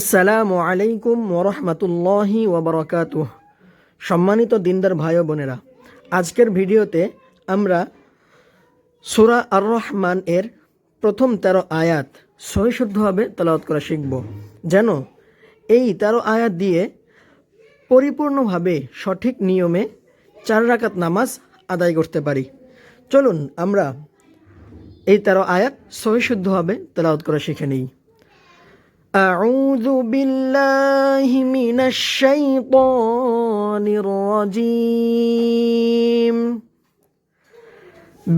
আসসালামু আলাইকুম ওরহমতুল্লাহি ওবরাকাতুহ। সম্মানিত দিনদার ভাই ও বোনেরা, আজকের ভিডিওতে আমরা সূরা আর রহমান এর প্রথম 13 আয়াত সহিশুদ্ধভাবে তেলাওয়াত করা শিখব, যেন এই 13 আয়াত দিয়ে পরিপূর্ণভাবে সঠিক নিয়মে 4 রাকাত নামাজ আদায় করতে পারি। চলুন আমরা এই 13 আয়াত সহিশুদ্ধভাবে তেলাওয়াত করা শিখে নিই। أعوذ بالله من الشيطان الرجيم.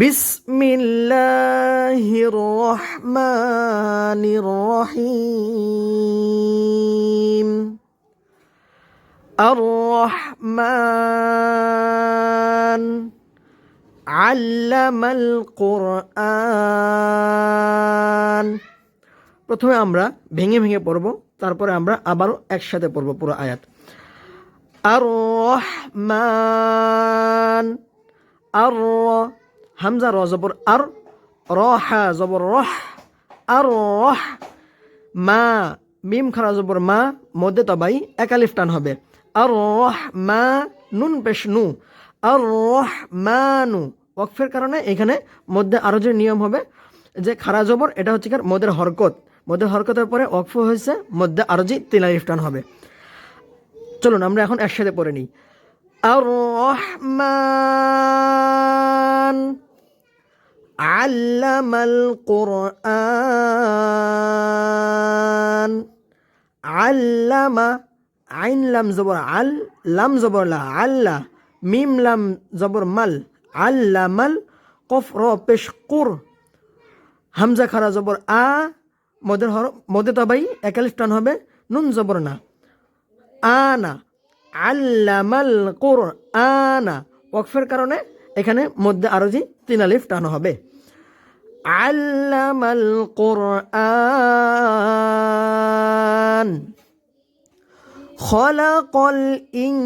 بسم الله الرحمن الرحيم. الرحمن علم القرآن. প্রথমে আমরা ভেঙে ভেঙে পড়ব, তারপরে আমরা আবারও একসাথে পড়ব পুরো আয়াত। আর রহমান, আর হামজা র জবর আর, রহা জবর রহ, আর রহ মা মিম খারা জবর মা, মধ্যে তবাই একালিফ টান হবে। আর রহমা নুন পেশ নু, আর রহমানু ওয়াকফের কারণে এখানে মধ্যে আরো যে নিয়ম হবে যে খারা জবর, এটা হচ্ছে কি মদের হরকত, মধ্যে হরকতের পরে ওয়াকফ হয়েছে, মধ্যে আরজি তিলালিফ টান হবে। চলুন আমরা এখন একসাথে পড়ে নিই। আর রহমান আল্লামাল কুরআন। আল্লামা আইন লাম জবর আল, লাম জবর লা, আল্লাহ মিম লাম জবর মাল, আল্লামাল কফ র পেশ কুর, হামজা খারা জবর আ, মধ্যে তবাই একালিফ টান হবে, নুন জবর না, আনা আল্লামাল কুরআনা ওয়াকফের কারণে এখানে মধ্যে আরজি 3 আলিফ টান হবে। আল্লামাল কুরআন খলাকাল ইনসান।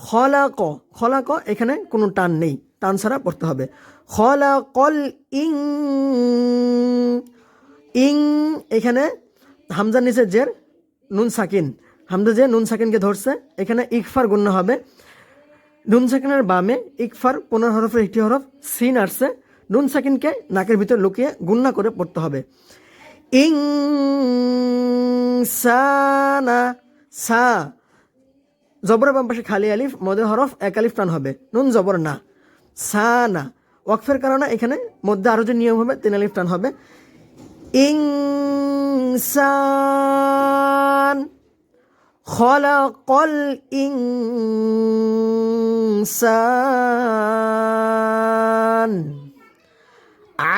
খলাক, খলাক এখানে কোনো টান নেই, টান ছাড়া পড়তে হবে। খলাকল ইং, ইং এখানে হামজার নিচে জের নুন সাকিন, হামজা যে নুন সাকিনকে ধরছে, এখানে ইকফার গুণ্য হবে। নুন সাকিনের বামে ইকফার 15 হরফের একটি হরফ সিন আসছে, নুন সাকিনকে নাকের ভিতর লুকিয়ে গুণ্য করে পড়তে হবে। ইং সানা, সা জবরের বাম পাশে খালি আলিফ, মধ্যে হরফ এক আলিফ টান হবে, নুন জবর না, সানা ওয়াকফের কারণে এখানে মধ্যে আরো যে নিয়ম হবে 3 আলিফ টান হবে। ইনসান খলাকাল ইনসান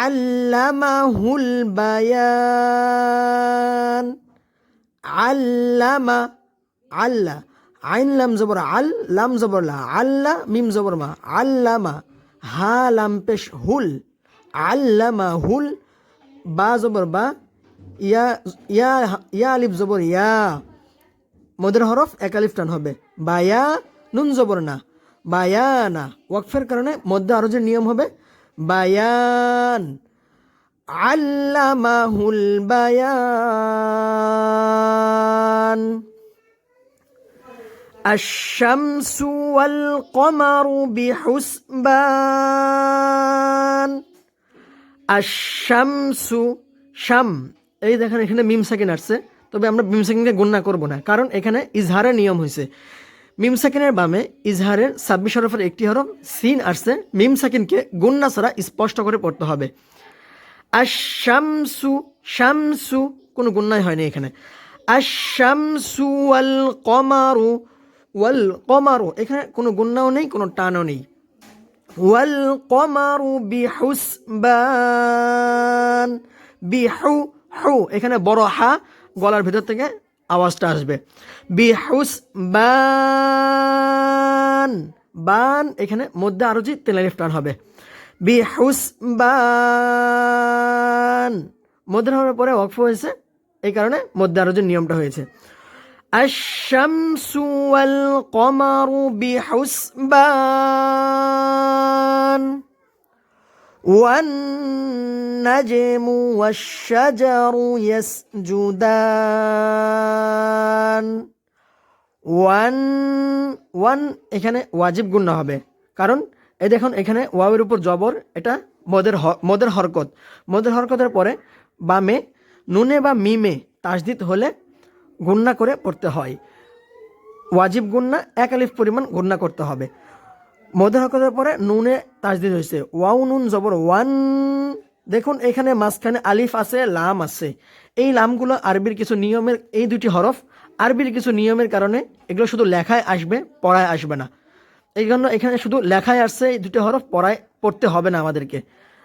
আল্লামাহুল বায়ান। আল্লামা, আল্লাহ আইন লাম জবর আল, লাম জবর লা, আল্লাহ মিম জবর মা, আল্লামা হা লাম পেশ হুল, আল্লামা হুল বা জবর বা, ইয়া ইয়া ইয়া আলিফ জবর ইয়া, মদের হরফ এক আলিফ টান হবে। বায়া নুন জবর না, বায়ানা ওয়াকফের কারণে মধ্যে আরো যে নিয়ম হবে বায়ান। আল্লামাহুল বায়ান। আশ-শামসু ওয়াল কমারু বিহুসবান। আশ-শামসু, শাম এই দেখেন এখানে মিম সাকিন আসছে, তবে আমরা মিম সাকিনকে গুণনা করব না, কারণ এখানে ইজহারের নিয়ম হয়েছে। মিম সাকিনের বামে ইজহারের 26 হরফের একটি হরফ সিন আসছে, মিম সাকিনকে গুণনা ছাড়া স্পষ্ট করে পড়তে হবে। আশ-শামসু, শামসু কোনো গুণনাই হয়নি এখানে। আশ-শামসু ওয়াল কমারু, ওয়াল কমারু এখানে কোনো গুণনাও নেই, কোনো টানও নেই। ওয়াল কমারু বিহুসবান। বিহু, হু এখানে বড় হা, গলার ভিতর থেকে আওয়াজটা আসবে। বিহুসবান, বান এখানে মধ্যে আরো যে 3 আলিফ টান হবে। বিহুসবান মধ্যে হওয়ার পরে ওয়াকফ হয়েছে, এই কারণে মধ্যে আরো যে নিয়মটা হয়েছে। আশ-শামসু ওয়াল কমারু বিহুসবান والنجم والشجر يسجدان ওয়ান এখানে ওয়াজিব গুণনা হবে, কারণ এই দেখুন এখানে ওয়াওয়ের উপর জবর, এটা মদের হরকত। মদের হরকতের পরে বামে নুনে বা মিমে তাসদিদ হলে গুণনা করে পড়তে হয়। ওয়াজিব গুণনা 1 আলিফ পরিমাণ গুণনা করতে হবে। মদের হরকতের পরে নুনে তাসদিদ হয়েছে, ওয়াও নুন জবর ওয়ান। দেখুন এখানে মাঝখানে আলিফ আছে, লাম আছে। এই লামগুলো আরবির কিছু নিয়মের, এই দুটি হরফ আরবির কিছু নিয়মের কারণে এগুলো শুধু লেখায় আসবে, পড়ায় আসবে না। এই জন্য এখানে শুধু লেখায় আসছে, এই দুটি হরফ পড়তে হবে না আমাদেরকে।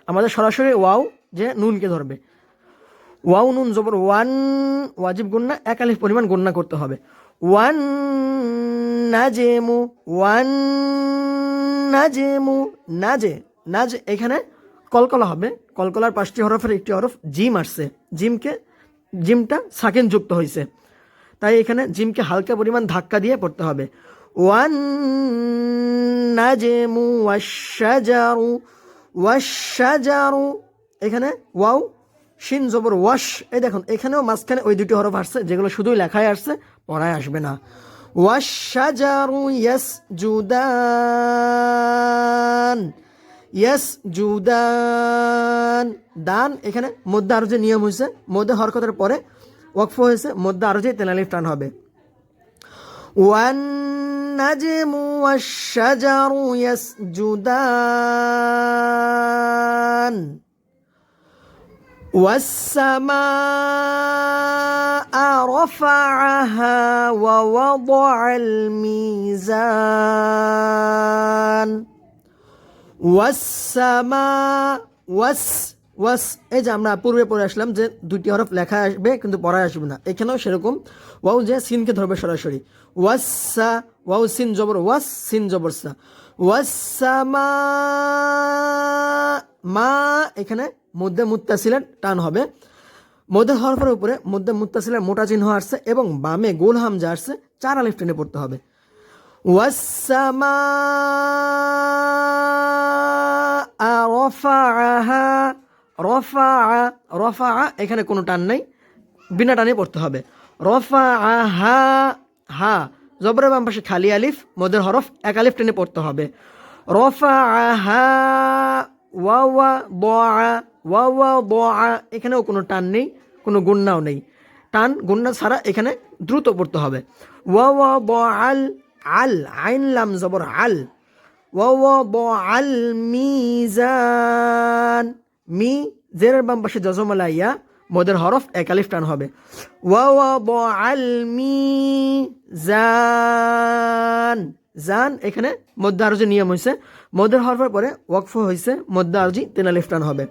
আমাদের সরাসরি ওয়াও যে নুনকে ধরবে। ওয়াও নুন জবর ওয়ান, ওয়াজিব গুণনা 1 আলিফ পরিমাণ গুণনা করতে হবে। ওয়ান নাজেমু, ওয়ান নাজেমু, নাজ এখানে কলকলা হবে। কলকলার 5টি হরফের একটি হরফ জিম আসছে, জিমটা সাকিন যুক্ত হয়েছে, তাই এখানে জিমকে হালকা পরিমাণ ধাক্কা দিয়ে পড়তে হবে। ওয়ান নাজেমু ওয়াশশাজারু, এখানে ওয়াও শিন জবর ওয়াশ। এই দেখুন এখানেও মাঝখানে ওই দুটি হরফ আসছে যেগুলো শুধুই লেখায় আসছে, পড়ায় আসবে না। ওয়াশশাজারু ইয়াসজুদান, দান এখানে মধ্যে আরো যে নিয়ম হয়েছে, মধ্যে হরকতের পরে ওয়াকফ হয়েছে, মধ্যে আরো যে তেনালিফ টান হবে। ওয়ান নাজমু ওয়াশশাজারু ইয়াসজুদান والسماء رفعها ووضع الميزان ওয়াস এই যে আমরা পূর্বে পড়ে আসলাম যে দুটি হরফ লেখা আসবে কিন্তু পড়ায় আসবে না, এখানেও সেরকম। ওয়াও যে সিনকে ধরবে সরাসরি, ওয়াসা, ওয়াও সিন জবর ওয়াস, সিন জবর সা। ওয়াসামা, মা এখানে মধ্যে মুত্তাসিলের টান হবে। মধ্যে হরফের উপরে মধ্যে মুত্তাসিলের মোটা চিহ্ন আসছে এবং বামে গোল হামজা আসছে, 4 আলিফ টেনে পড়তে হবে। ওয়াসামা রফা, এখানে কোনো টান নাই, বিনা টানে পড়তে হবে। রফা হা জবরের বাম পাশে খালি আলিফ, মদের হরফ 1 আলিফ টেনে পড়তে হবে। রফা ওয়া, এখানেও কোনো টান নেই, কোনো গুন্নাও নেই, টান গুন্না ছাড়া এখানে দ্রুত পড়তে হবে। আল, আইন লাম জবর আল। আল মিজান, মি জেরের বাম পাশে জজমালা ইয়া, মদের হরফ 1 আলিফ টান হবে। আল মিজান, জান এখানে মধ্যে আরজি নিয়ম হয়েছে, মদের হরফের পরে ওয়াকফ হয়েছে, মধ্যে আরজি 3 আলিফ টান হবে।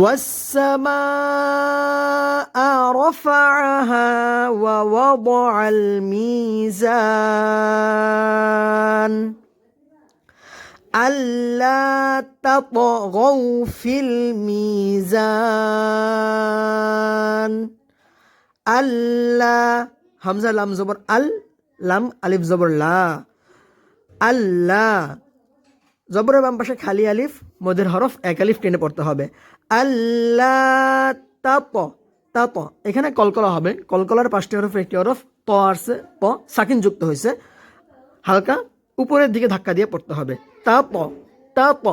والسماء رفعها ووضع الميزان ألا تطغوا في الميزان ألا همزة لام زبر লাম আলিফ জবর লা, আল্লাহ জবরের বাম পাশে খালি আলিফ, মদের হরফ 1 আলিফ টেনে পড়তে হবে। আল্লাহ তাপ, এখানে কলকলা হবে, কলকলার 5টি হরফের একটি হরফ ত আসছে, প সাকিন যুক্ত হয়েছে, হালকা উপরের দিকে ধাক্কা দিয়ে পড়তে হবে। তাপ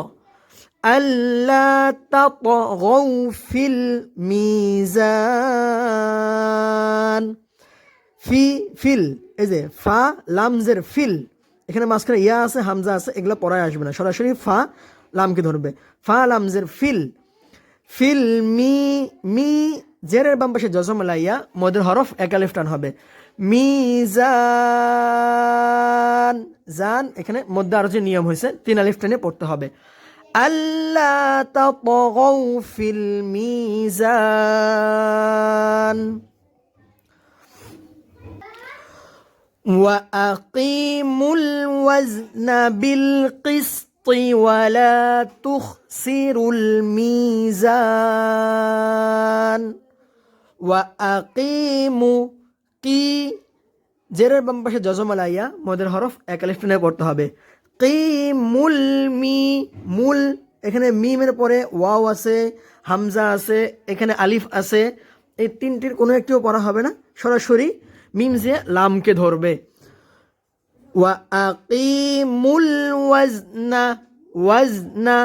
আল্লাহ তাতগাউ ফিল মিজান। ফিল এই যে ফা লামজের ফিল, এখানে মাঝখানে ইয়া আছে, হামজা আছে, এগুলো পড়ায় আসবে না, সরাসরি ফা লামকে ধরবে। ফা লামজের ফিল মি জেরের বাম পাশে জজমালা ইয়া, মদের হরফ 1 আলিফ টান হবে। মিজান, জান এখানে মধ্যে আরো যে নিয়ম হয়েছে, 3 আলিফ টেনে পড়তে হবে। আল্লাহ তাতগাউ ফিল মিজান وأقيموا الوزن بالقسط ولا تخسروا الميزان وأقيموا কি জেরের বাম পাশে জজমালা ইয়া, মদের হরফ 1 আলিফ টেনে পড়তে হবে। কিমুল মি, মুল এখানে মিমের পরে ওয়াও আছে, হামজা আছে, এখানে আলিফ আছে, এই তিনটির কোনো একটিও পড়া হবে না, সরাসরি মিম দিয়ে লামকে ধরবে। ওয়া আকিমুল ওয়াজনা, ওয়াজনা,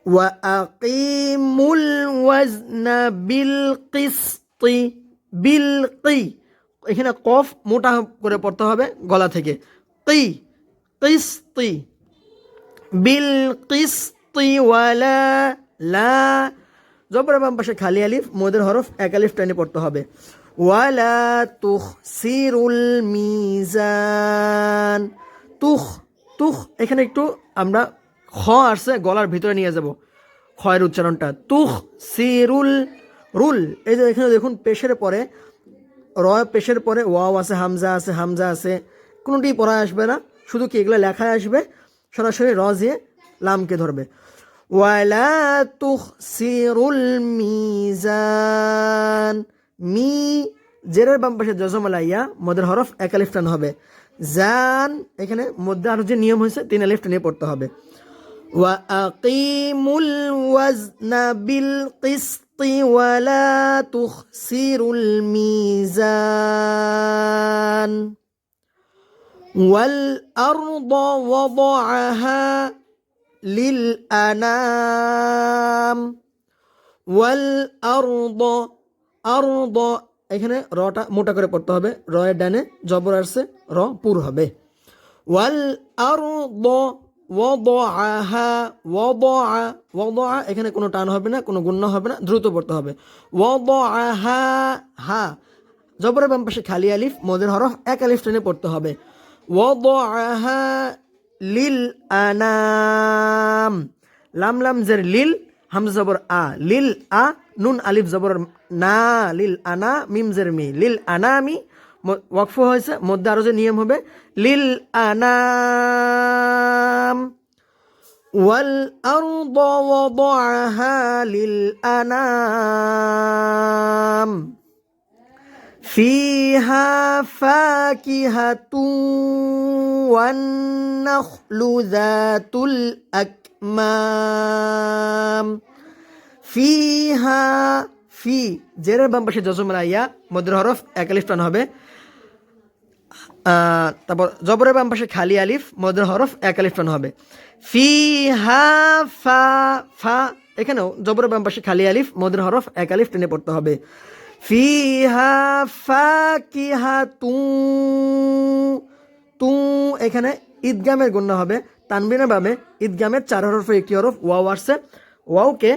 ওয়া আকিমুল ওয়াজনা বিল কিসতি, বিল কি, এখানে কফ মোটা করে পড়তে হবে গলা থেকে, কি, কিসতি, বিল কিসতি ওয়ালা, লা, জবরের বাম পাশে খালি আলিফ, মদের হরফ এক আলিফ টেনে পড়তে হবে। ওয়ালা তুখসিরুল মিজান, তুখ, তুখ এখানে একটু আমরা খ আসছে গলার ভিতরে নিয়ে যাব, খয়ের উচ্চারণটা, তুখ সিরুল, রুল, এই যে এখানে দেখুন পেশের পরে র, পেশের পরে ওয়াও আছে, হামজা আছে, হামজা আছে, কোনোটি পড়া আসবে না, শুধু কি এগুলো লেখায় আসবে, সরাসরি র দিয়ে লামকে ধরবে। ওয়ালা তুখসিরুল মিজান, মি, জেরের বাম পাশে জজম আলাইয়া, মদের হরফ এক আলিফ টান হবে। জান, এখানে মধ্যে আরো যে নিয়ম হয়েছে 3 আলিফ টানিয়ে পড়তে হবে। ওয়া আকিমুল ওয়াজনা বিল কিসতি ওয়ালা তুখসিরুল মিজান। ওয়াল আরদা ওয়াদাআহা লিল আনাম, ওয়াল আরদা, আরদা, এখানে রটা মোটা করে পড়তে হবে, র এর ডানে জবর আসছে, র পুর হবে। ওয়াল আরদা ওয়াদাআহা, ওয়াদাআ, ওয়াদাআ, এখানে কোনো টান হবে না, কোনো গুণনা হবে না, দ্রুত পড়তে হবে। ওয়াদাআহা, হা, জবরের বাম পাশে খালি আলিফ, মদের হরফ এক আলিফ টেনে পড়তে হবে। ওয়াদাআহা লিল আনাম, লাম, লাম জের লিল, হামজা জবর আ, লিল আ, নুন আলিফ জবর না, লিল আনা, মিম জের মি, লিল আনামি, ওয়াকফ হয়েছে, মধ্যে আরো যে নিয়ম হবে, লিল আনাম। ওয়াল আরদা ওয়াদাআহা লিল আনাম ফিহা ফাকিহাতুন ওয়ান নাখলু যাতুল আকমাম। ফিহা, ফি, জেরের বাম পাশে জজম আলাইয়া, মদের হরফ এক আলিফ টান হবে। তারপর জবরের বাম পাশে খালি আলিফ, মদের হরফ এক আলিফ টান হবে। ফিহা ফা, ফা, এখানেও জবরের বাম পাশে খালি আলিফ, মদের হরফ এক আলিফ টেনে পড়তে হবে। ফিহা ফাকিহাতুন, তু, এখানে ঈদগামের গুণনা হবে, তানবিনের বামে ঈদগামের 4 হরফের একটি হরফ ওয়াও আসছে, ওয়াওকে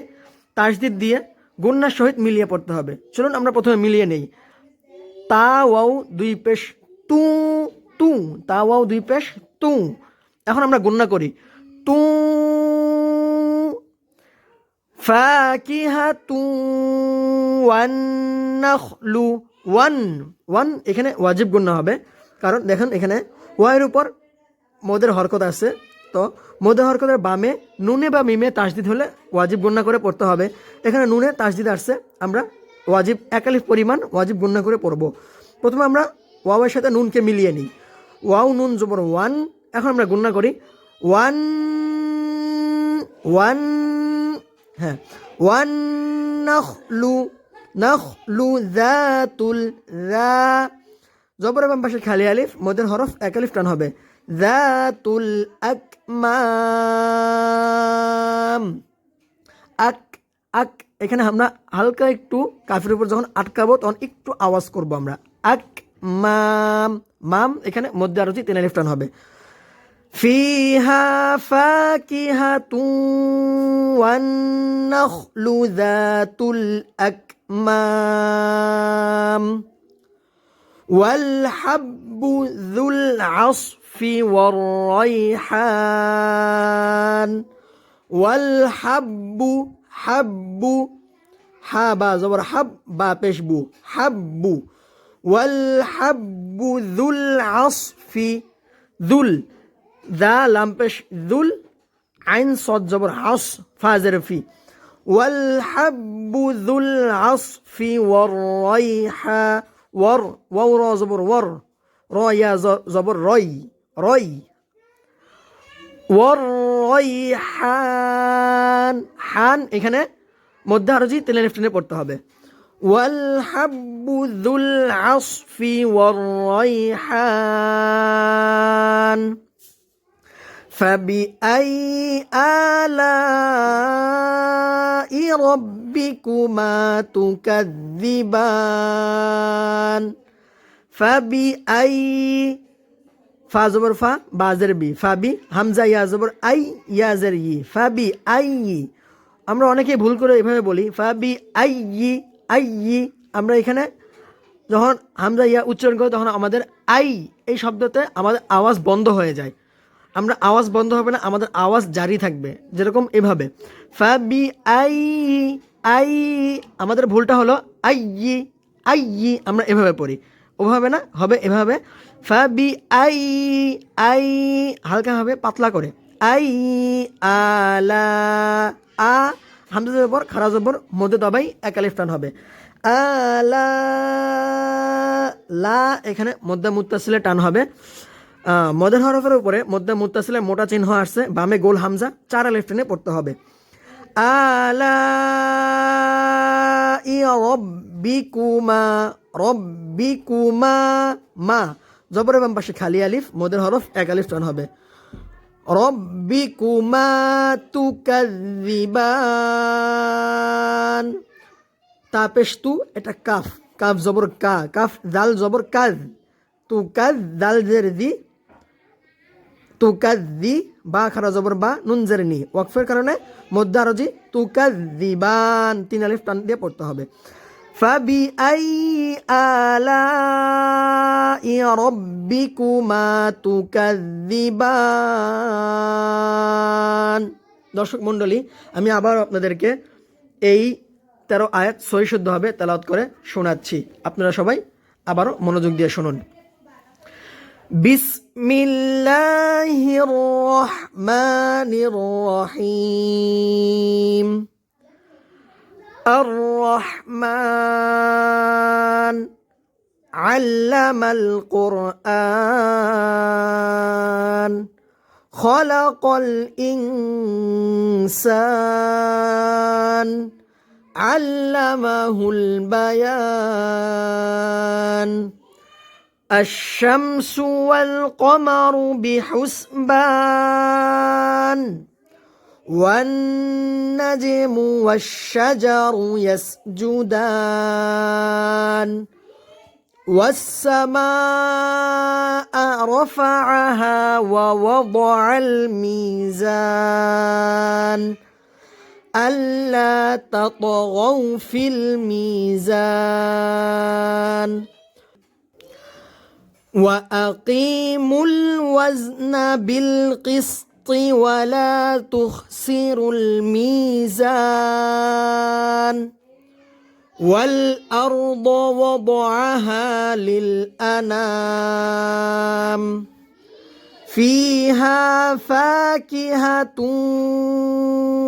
তাসদিদ দিয়ে গুণনার সহিত মিলিয়ে পড়তে হবে। চলুন আমরা প্রথমে মিলিয়ে নেই। তা ওয়াও 2 পেশ তু, তু, তা ওয়াও 2 পেশ তু। এখন আমরা গুণনা করি, তু ফাকিহাতুন ওয়ান নাখলু, ওয়ান, ওয়ান, এখানে ওয়াজিব গুণনা হবে, কারণ দেখেন এখানে ওয়াইয়ের উপর মদের হরকত আছে, তো মদের হরকতের বামে নুনে বা মিমে তাসদিদ হলে ওয়াজিব গুণনা করে পড়তে হবে। এখানে নুনে তাসদিদ আসছে, আমরা ওয়াজিব এক আলিফ পরিমাণ ওয়াজিব গুণনা করে পড়ব। প্রথমে আমরা ওয়াওয়ের সাথে নুনকে মিলিয়ে নিই, ওয়াও নুন জবর ওয়ান, এখন আমরা গুণনা করি, ওয়ান, ওয়ান, হ্যাঁ, ওয়ান নাখলু, নাখলু যাতুল, যা, জবরের বাম পাশে খালি আলিফ, মদের হরফ এক আলিফ টান হবে। যাতুল আকমাম, আক, আক, এখানে আমরা হালকা একটু কাফের উপর যখন আটকাবো তখন একটু আওয়াজ করব আমরা, আক মাম, মাম, এখানে মধ্যে আরো 3 আলিফ টান হবে। ফিহা ফাকিহাতুন ওয়ান নাখলু যাতুল আকমাম ওয়াল হাব্বু যুল আসফি ওয়ার রাইহান। ওয়াল হাব্বু, হাব্বু, হা বা জবর হাব, বা পেশ বু, হাব্বু। ওয়াল হাব্বু যুল আসফি, যুল, দা লাম পেশ যুল, আইন সদ জবর আস, ফা জের ফি। ওয়াল হাব্বু যুল আসফি ওয়ার রাইহা, ওয়ার, ওয়াও র জবর ওয়ার, র ইয়া জবর রই, রই। ওয়ার-রাইহান, হান এখানে মধ্যে আরজি তেলে টেনে পড়তে হবে। ওয়াল হাব্বু যুল আসফি ওয়ার-রাইহান ফাবিআই আলাই রাব্বিকুমা তুকাযযিবান। ফাবিআই, ফা জবর ফা, বা জের বি, ফাবি, হামজা ইয়া জবর আই, ইয়া জের ই, ফাবি আই। আমরা অনেকেই ভুল করে এভাবে বলি ফাবি আই, আই। আমরা এখানে যখন হামজা ইয়া উচ্চারণ করি তখন আমাদের আই এই শব্দতে আমাদের আওয়াজ বন্ধ হয়ে যায়। আমরা আওয়াজ বন্ধ হবে না, আমাদের আওয়াজ জারি থাকবে, যেরকম এভাবে ফাবি আই, আই। আমাদের ভুলটা হলো আই, আই। আমরা এভাবে পড়ি, ওভাবে না, হবে এভাবে ফাবি আই, আই, হালকা হবে পাতলা করে আই আলা, আ হামজা জবর খারা জবর মধ্যে দবাই এক আলিফ টান হবে আলা, লা এখানে মধ্যে মুত্তাসিলে টান হবে। মদের হরফের উপরে মধ্যে মুত্তাসিলে মোটা চিহ্ন আসছে, বামে গোল হামজা 4 আলিফ টেনে পড়তে হবে। আলা ই রব্বিকুমা, রব্বিকুমা, মা জবরের বাম পাশে খালি আলিফ, মদের হরফ এক আলিফ টান হবে। রব্বিকুমা তুকাযযিবান, তা পেশ তু, এটা কাফ, কাফ জবর কা, কাফ জাল জবর কাজ, তুকাজ জাল জের দি, তুকাযযি, বা খারা জবর বা, নুন জের নি, ওয়াকফের কারণে মধ্যে আরজি তুকাযযিবান 3 আলিফ টান দিয়ে পড়তে হবে। ফাবি আই আলাই রাব্বিকুমা তুকাযযিবান। দর্শক মণ্ডলী, আমি আবার আপনাদেরকে এই 13 আয়াত সহি শুদ্ধভাবে তেলাওয়াত করে শোনাচ্ছি। আপনারা সবাই আবারও মনোযোগ দিয়ে শুনুন। বিসমিল্লাহির রহমানির রহিম। আর-রহমান আল্লামাল কুরআন খলাকাল ইনসান আল্লামাহুল বায়ান। الشمس والقمر بحسبان والنجم والشجر يسجدان والسماء رفعها ووضع الميزان ألا تطغوا في الميزان وأقيموا الوزن بالقسط ولا تخسروا الميزان والأرض وضعها للأنام فيها فاكهة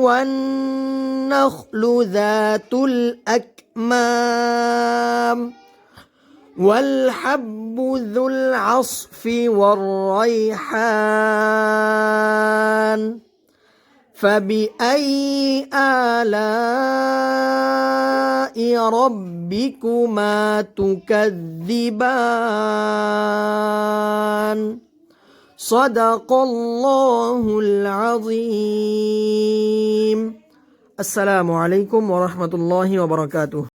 والنخل ذات الأكمام والحب ذو العصف والريحان فبأي آلاء ربكما تكذبان صدق الله العظيم. السلام عليكم ورحمة الله وبركاته.